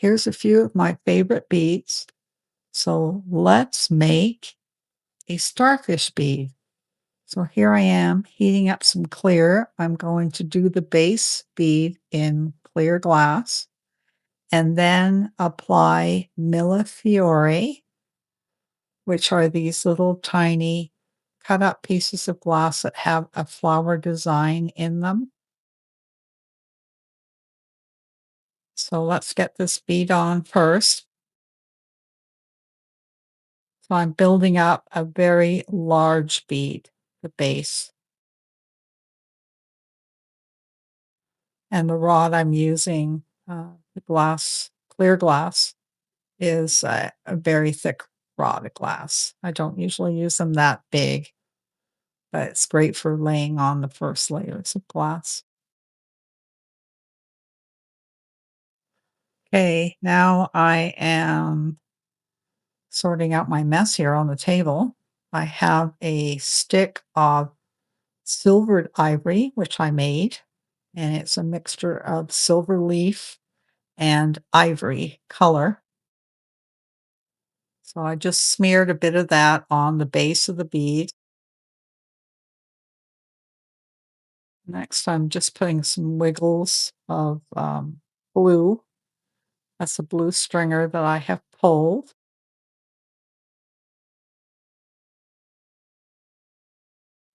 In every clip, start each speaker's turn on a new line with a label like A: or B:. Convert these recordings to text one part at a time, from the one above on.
A: Here's a few of my favorite beads. So let's make a starfish bead. So here I am heating up some clear. I'm going to do the base bead in clear glass and then apply milli, which are these little tiny cut up pieces of glass that have a flower design in them. So let's get this bead on first. So I'm building up a very large bead, the base. And the rod I'm using, the glass, clear glass, is a very thick rod of glass. I don't usually use them that big, but it's great for laying on the first layers of glass. Okay, now I am sorting out my mess here on the table. I have a stick of silvered ivory, which I made, and it's a mixture of silver leaf and ivory color. So I just smeared a bit of that on the base of the bead. Next, I'm just putting some wiggles of blue. That's a blue stringer that I have pulled.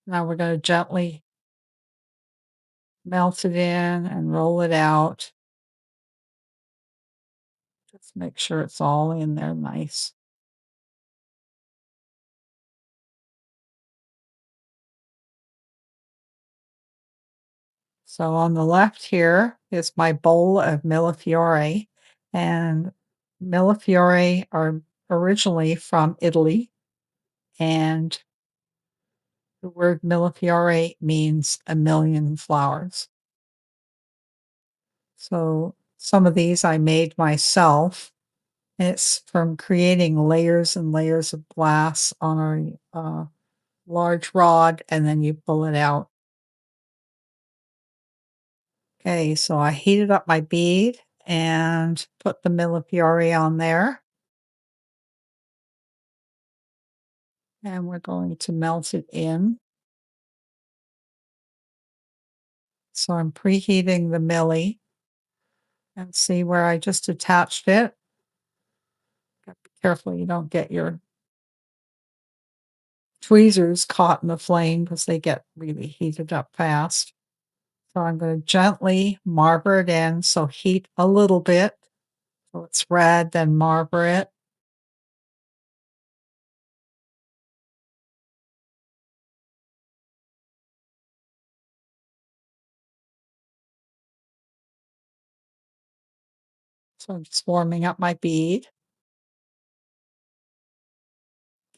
A: Now we're going to gently melt it in and roll it out. Just make sure it's all in there nice. So on the left here is my bowl of Millefiori, and Millefiori are originally from Italy, and the word Millefiori means a million flowers. So some of these I made myself. And it's from creating layers and layers of glass on a large rod, and then you pull it out. Okay, so I heated up my bead and put the Millefiori on there. And we're going to melt it in. So I'm preheating the milli and see where I just attached it. Gotta be careful you don't get your tweezers caught in the flame because they get really heated up fast. So I'm going to gently marber it in. So heat a little bit. So it's red, then marber it. So I'm just warming up my bead,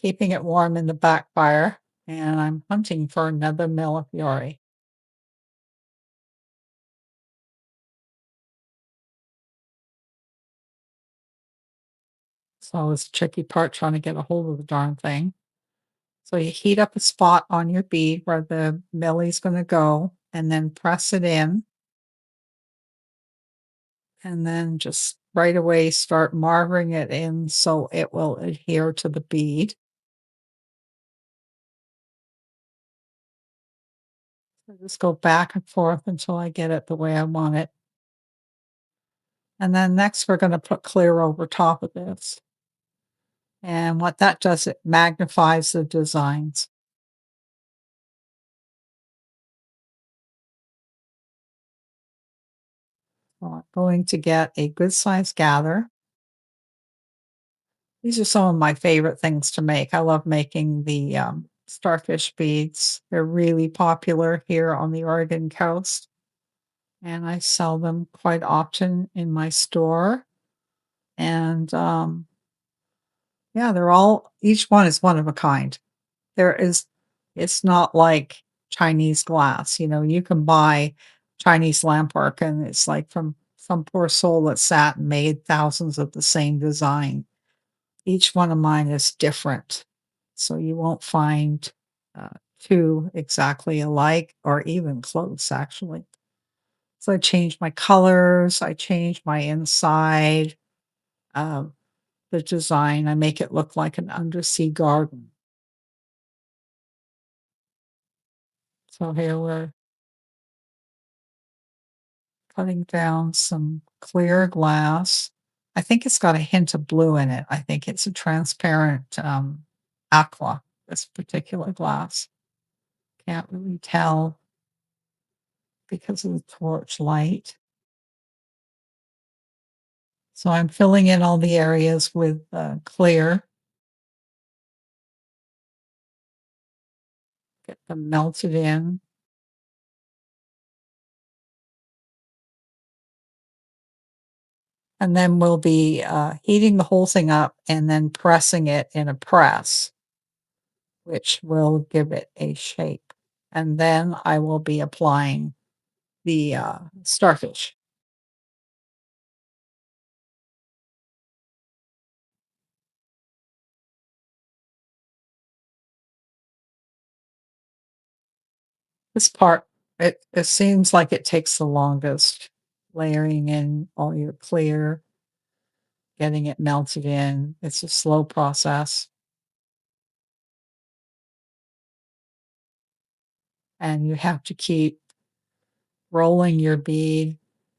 A: keeping it warm in the back fire, and I'm hunting for another Millefiori. So it's a tricky part trying to get a hold of the darn thing. So you heat up a spot on your bead where the milli's going to go, and then press it in, and then just right away start marbling it in so it will adhere to the bead. So just go back and forth until I get it the way I want it. And then next we're going to put clear over top of this. And what that does, it magnifies the designs. So I'm going to get a good size gather. These are some of my favorite things to make. I love making the starfish beads. They're really popular here on the Oregon coast, and I sell them quite often in my store. And yeah, they're all, each one is one of a kind. There is it's not like Chinese glass, you can buy Chinese lampwork and it's like from some poor soul that sat and made thousands of the same design. Each one of mine is different, so you won't find, uh, 2 exactly alike or even close, actually. So I changed my colors, I changed my inside, uh, the design. I make it look like an undersea garden. So here we're putting down some clear glass. I think it's got a hint of blue in it. I think it's a transparent, aqua, this particular glass. Can't really tell because of the torch light. So I'm filling in all the areas with, clear, get them melted in, and then we'll be, heating the whole thing up and then pressing it in a press, which will give it a shape. And then I will be applying the, starfish. This part, it seems like it takes the longest, layering in all your clear, getting it melted in. It's a slow process, and you have to keep rolling your bead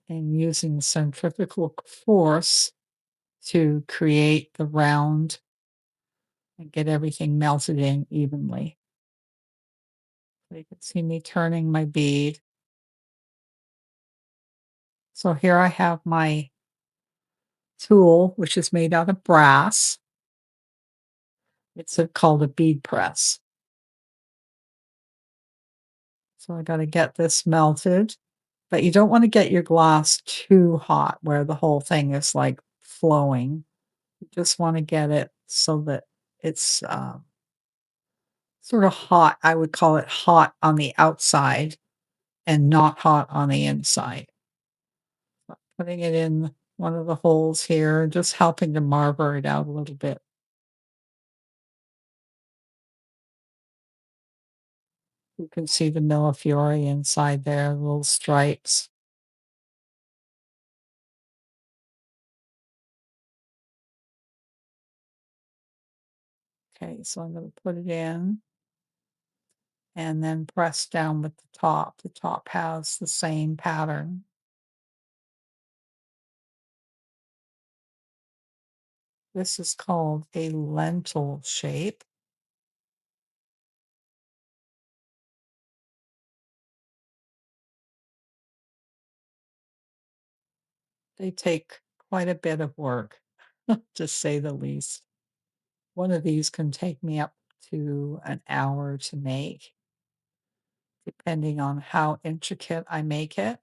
A: and using centrifugal force to create the round and get everything melted in evenly. So you can see me turning my bead. So here I have my tool, which is made out of brass. It's called a bead press. So I got to get this melted, but you don't want to get your glass too hot where the whole thing is like flowing. You just want to get it so that it's sort of hot. I would call it hot on the outside and not hot on the inside. So putting it in one of the holes here, just helping to marver it out a little bit. You can see the millefiori inside there, little stripes. Okay, so I'm going to put it in and then press down with the top. The top has the same pattern. This is called a lentil shape. They take quite a bit of work, to say the least. One of these can take me up to an hour to make, depending on how intricate I make it.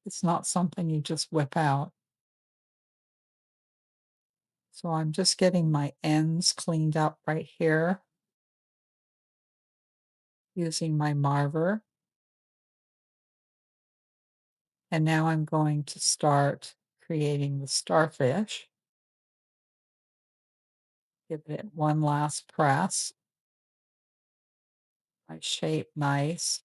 A: It's not something you just whip out. So I'm just getting my ends cleaned up right here using my marver. And now I'm going to start creating the starfish. Give it one last press. My shape nice.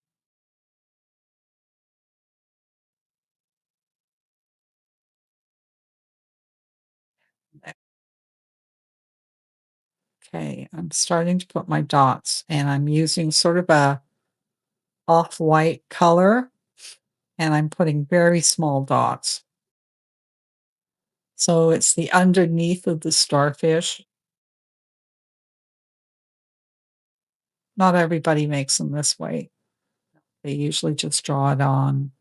A: Okay, I'm starting to put my dots and I'm using sort of a off-white color and I'm putting very small dots. So it's the underneath of the starfish. Not everybody makes them this way. They usually just draw it on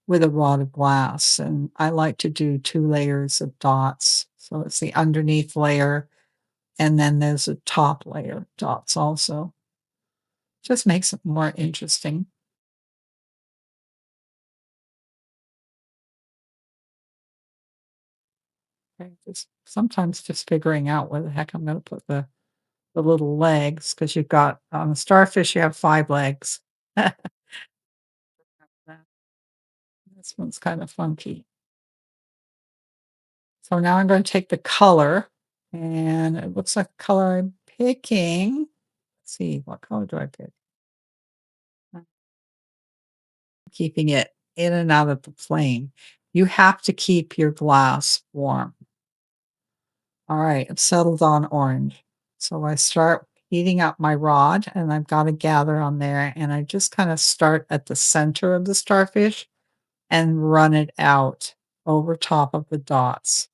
A: with a rod of glass, and I like to do 2 layers of dots. So it's the underneath layer, and then there's a top layer of dots also. Just makes it more interesting. Okay, just sometimes just figuring out where the heck I'm gonna put the little legs, because 'cause you've got on a starfish, you have 5 legs. This one's kind of funky. So now I'm going to take the color, and it looks like the color I'm picking. Let's see, what color do I pick? I'm keeping it in and out of the flame. You have to keep your glass warm. All right, I've settled on orange. So I start heating up my rod and I've got a gather on there and I just kind of start at the center of the starfish and run it out over top of the dots.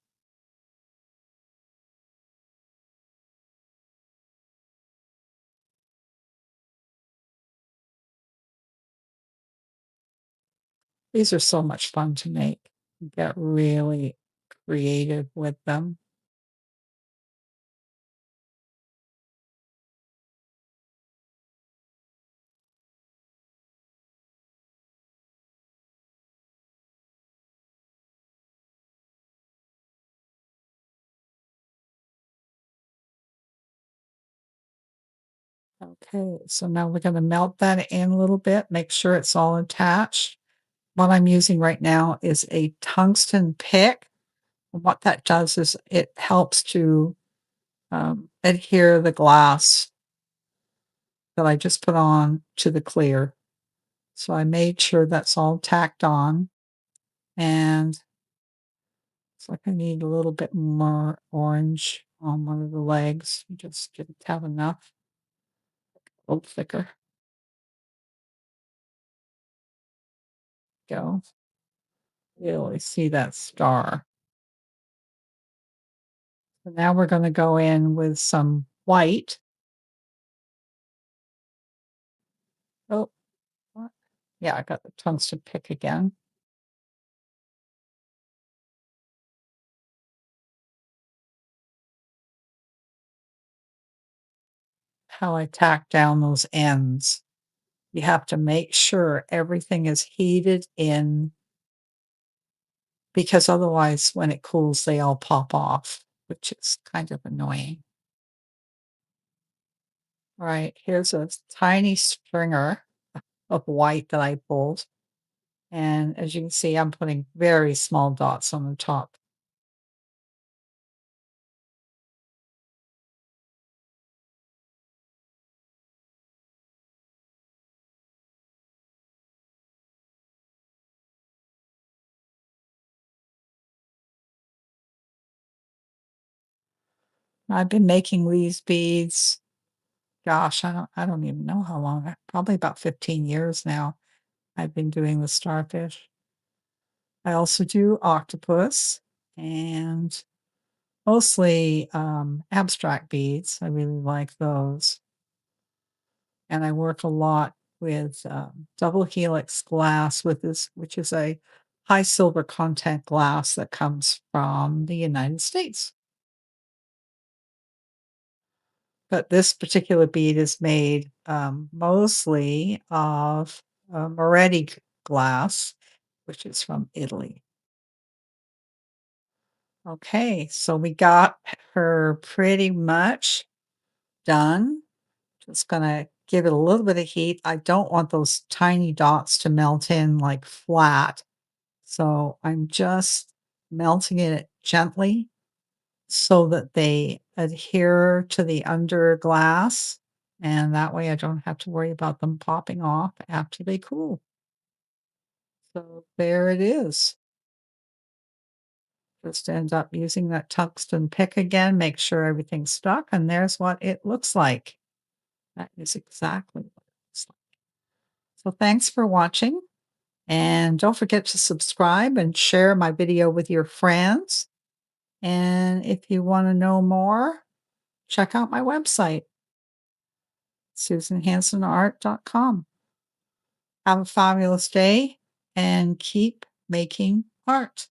A: These are so much fun to make. You get really creative with them. Okay, so now we're going to melt that in a little bit, make sure it's all attached. What I'm using right now is a tungsten pick. And what that does is it helps to adhere the glass that I just put on to the clear. So I made sure that's all tacked on. And it's like I need a little bit more orange on one of the legs. Just didn't have enough. A little thicker. Go. Really see that star. So now we're going to go in with some white. Oh, what? Yeah, I got the tungsten pick again. How I tack down those ends. You have to make sure everything is heated in because otherwise, when it cools, they all pop off, which is kind of annoying. All right, here's a tiny stringer of white that I pulled. And as you can see, I'm putting very small dots on the top. I've been making these beads, gosh, I don't even know how long, probably about 15 years now. I've been doing the starfish. I also do octopus and mostly abstract beads. I really like those. And I work a lot with double helix glass with this, which is a high silver content glass that comes from the United States. But this particular bead is made mostly of Moretti glass, which is from Italy. Okay, so we got her pretty much done. Just gonna give it a little bit of heat. I don't want those tiny dots to melt in like flat. So I'm just melting it gently so that they adhere to the under glass. And that way I don't have to worry about them popping off after they cool. So there it is. Just end up using that tungsten pick again, make sure everything's stuck, and there's what it looks like. That is exactly what it looks like. So thanks for watching, and don't forget to subscribe and share my video with your friends. And if you want to know more, check out my website, susanhansonart.com. Have a fabulous day and keep making art.